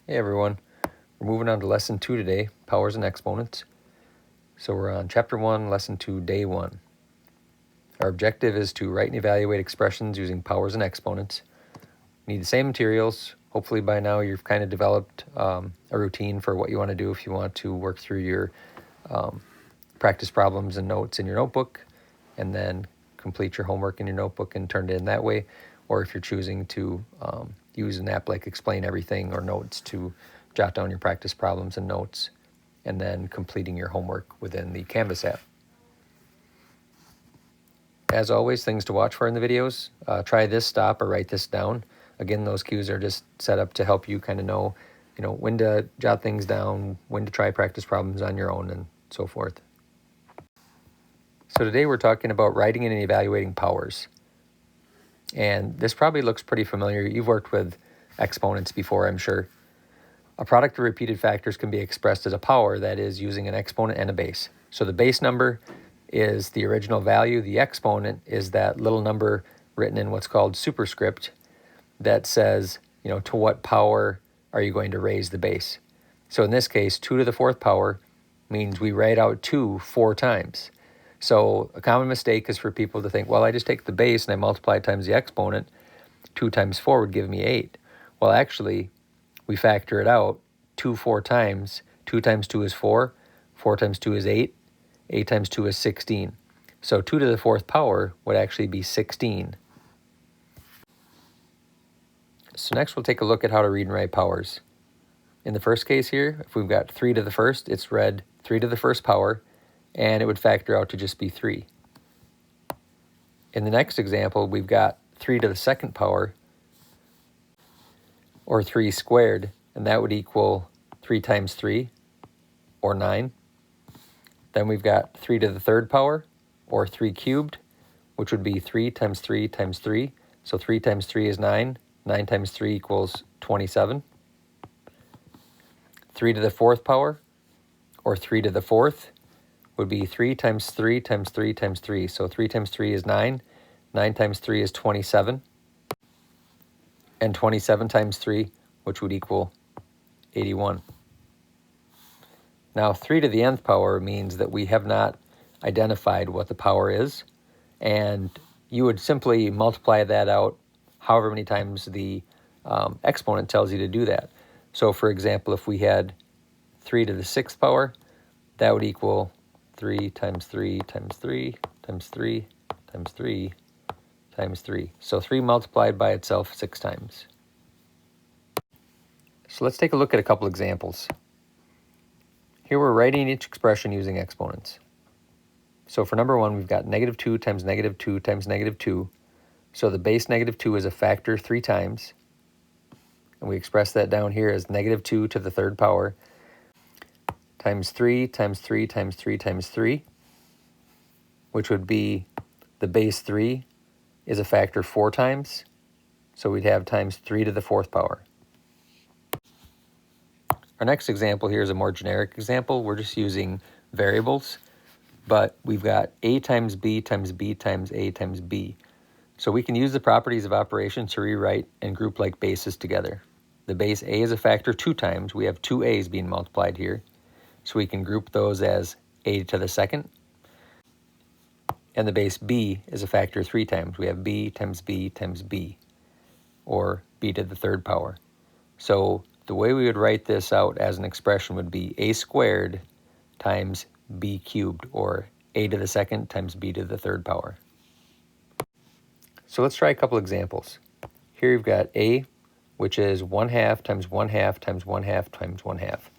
Hey everyone, we're moving on to lesson 2 today, powers and exponents. So we're on chapter 1, lesson 2, day 1. Our objective is to write and evaluate expressions using powers and exponents. You need the same materials. Hopefully by now you've kind of developed a routine for what you want to do if you want to work through your practice problems and notes in your notebook and then complete your homework in your notebook and turn it in that way. Or if you're choosing to use an app like Explain Everything or Notes to jot down your practice problems and notes, and then completing your homework within the Canvas app. As always, things to watch for in the videos. Try this, stop, or write this down. Again, those cues are just set up to help you kind of know, when to jot things down, when to try practice problems on your own, and so forth. So today we're talking about writing and evaluating powers. And this probably looks pretty familiar. You've worked with exponents before, I'm sure. A product of repeated factors can be expressed as a power, that is, using an exponent and a base. So the base number is the original value. The exponent is that little number written in what's called superscript that says, to what power are you going to raise the base. So in this case, 2 to the 4th power means we write out 2 4 times. So a common mistake is for people to think, well, I just take the base and I multiply it times the exponent. 2 times 4 would give me 8. Well, actually, we factor it out 2 4 times. 2 times 2 is 4. 4 times 2 is 8. 8 times 2 is 16. So 2 to the 4th power would actually be 16. So next we'll take a look at how to read and write powers. In the first case here, if we've got 3 to the 1st, it's read 3 to the 1st power, and it would factor out to just be 3. In the next example, we've got 3 to the 2nd power, or 3 squared, and that would equal 3 times 3, or 9. Then we've got 3 to the 3rd power, or 3 cubed, which would be 3 times 3 times 3. So 3 times 3 is 9. 9 times 3 equals 27. 3 to the 4th power, or 3 to the 4th, would be 3 times 3 times 3 times 3. So 3 times 3 is 9. 9 times 3 is 27. And 27 times 3, which would equal 81. Now 3 to the nth power means that we have not identified what the power is, and you would simply multiply that out however many times the exponent tells you to do that. So for example, if we had 3 to the 6th power, that would equal 3 times 3 times 3 times 3 times 3 times 3. So 3 multiplied by itself 6 times. So let's take a look at a couple examples. Here we're writing each expression using exponents. So for number 1, we've got -2 times -2 times -2. So the base -2 is a factor 3 times. And we express that down here as -2 to the 3rd power times 3 times 3 times 3 times 3, which would be the base 3 is a factor 4 times. So we'd have times 3 to the 4th power. Our next example here is a more generic example. We're just using variables, but we've got a times b times b times a times b. So we can use the properties of operations to rewrite and group like bases together. The base a is a factor 2 times. We have 2 a's being multiplied here. So we can group those as a to the 2nd. And the base b is a factor 3 times. We have b times b times b, or b to the 3rd power. So the way we would write this out as an expression would be a squared times b cubed, or a to the 2nd times b to the 3rd power. So let's try a couple examples. Here you've got a, which is 1/2 times 1/2 times 1/2 times 1/2.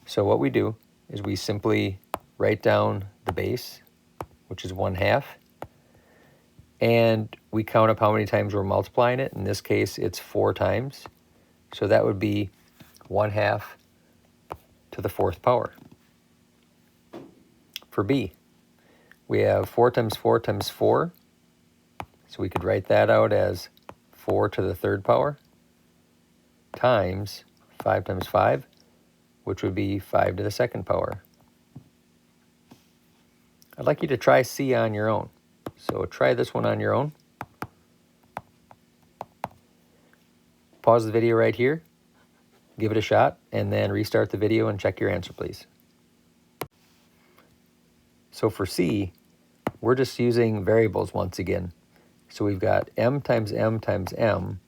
So what we do is we simply write down the base, which is 1/2, and we count up how many times we're multiplying it. In this case, it's 4 times. So that would be 1/2 to the 4th power. For b, we have 4 times 4 times 4. So we could write that out as 4 to the 3rd power times 5 times 5, which would be 5 to the 2nd power. I'd like you to try C on your own. So try this one on your own. Pause the video right here give it a shot, and then restart the video and check your answer, please. So for C, we're just using variables once again. So we've got m times m times m,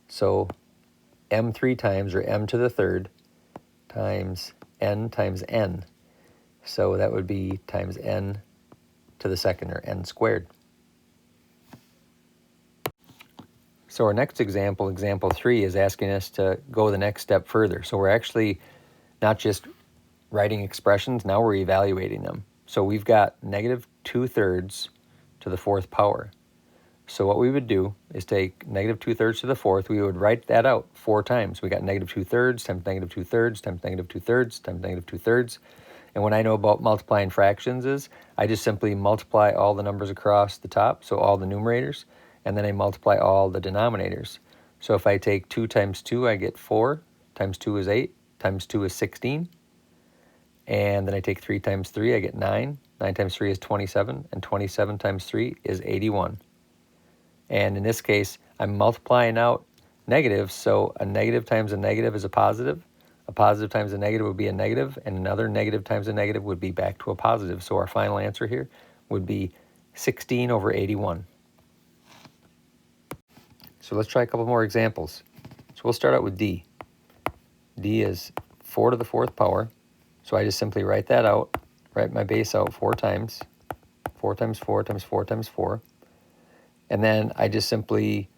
so m 3 times, or m to the third, times n. So that would be times n to the second, or n squared. So our next example, example 3, is asking us to go the next step further. So we're actually not just writing expressions, now we're evaluating them. So we've got negative 2/3 to the 4th power. So what we would do is take negative 2/3 to the 4th, we would write that out 4 times. We got negative 2/3 times negative 2/3 times negative 2/3 times negative 2/3. And what I know about multiplying fractions is I just simply multiply all the numbers across the top, so all the numerators, and then I multiply all the denominators. So if I take 2 times 2, I get 4, times 2 is 8, times 2 is 16, and then I take 3 times 3, I get 9, 9 times 3 is 27, and 27 times 3 is 81. And in this case, I'm multiplying out negatives, so a negative times a negative is a positive times a negative would be a negative, and another negative times a negative would be back to a positive. So our final answer here would be 16 over 81. So let's try a couple more examples. So we'll start out with D. D is 4 to the 4th power. So I just simply write that out, write my base out 4 times. 4 times 4 times 4 times 4. And then I just simply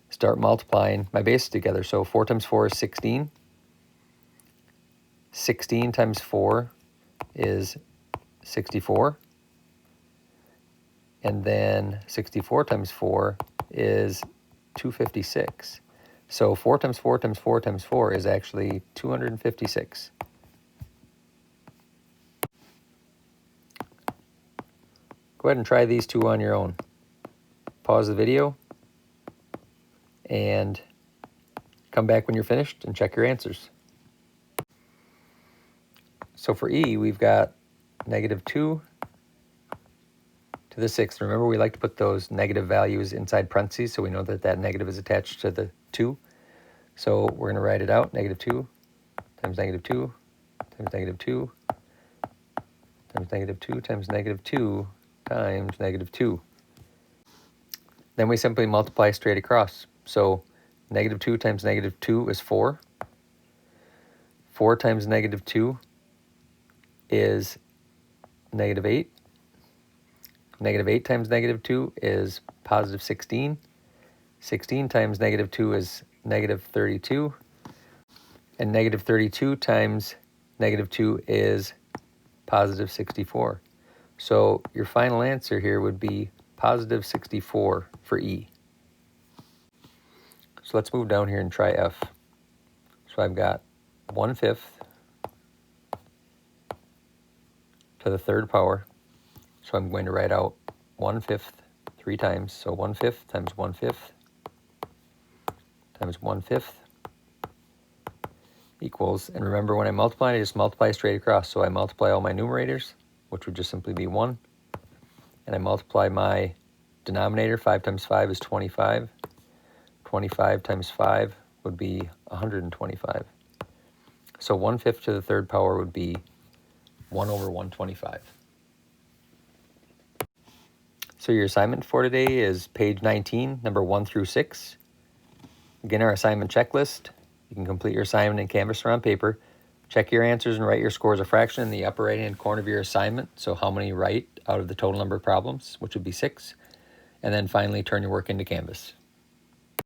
start multiplying my bases together. So 4 times 4 is 16. 16 times 4 is 64. And then 64 times 4 is 256. So 4 times 4 times 4 times 4 is actually 256. Go ahead and try these two on your own. Pause the video and come back when you're finished and check your answers. So for E, we've got negative 2 to the 6th. Remember, we like to put those negative values inside parentheses so we know that that negative is attached to the 2. So we're going to write it out, negative 2 times negative 2 times negative 2 times negative 2 times negative 2 times negative 2. Then we simply multiply straight across. So negative 2 times negative 2 is 4. 4 times negative 2 is negative 8. Negative 8 times negative 2 is positive 16. 16 times negative 2 is negative 32. And negative 32 times negative 2 is positive 64. So your final answer here would be positive 64 for E. So let's move down here and try F. So I've got 1/5 to the 3rd power. So I'm going to write out 1/5 3 times. So 1/5 times 1/5 times 1/5 equals, and remember when I multiply, I just multiply straight across. So I multiply all my numerators, which would just simply be 1. And I multiply my denominator, 5 times 5 is 25. 25 times 5 would be 125. So 1/5 to the 3rd power would be 1 over 125. So your assignment for today is page 19, number 1 through 6. Again, our assignment checklist. You can complete your assignment in Canvas or on paper. Check your answers and write your score as a fraction in the upper right-hand corner of your assignment. So how many right out of the total number of problems, which would be 6. And then finally, turn your work into Canvas.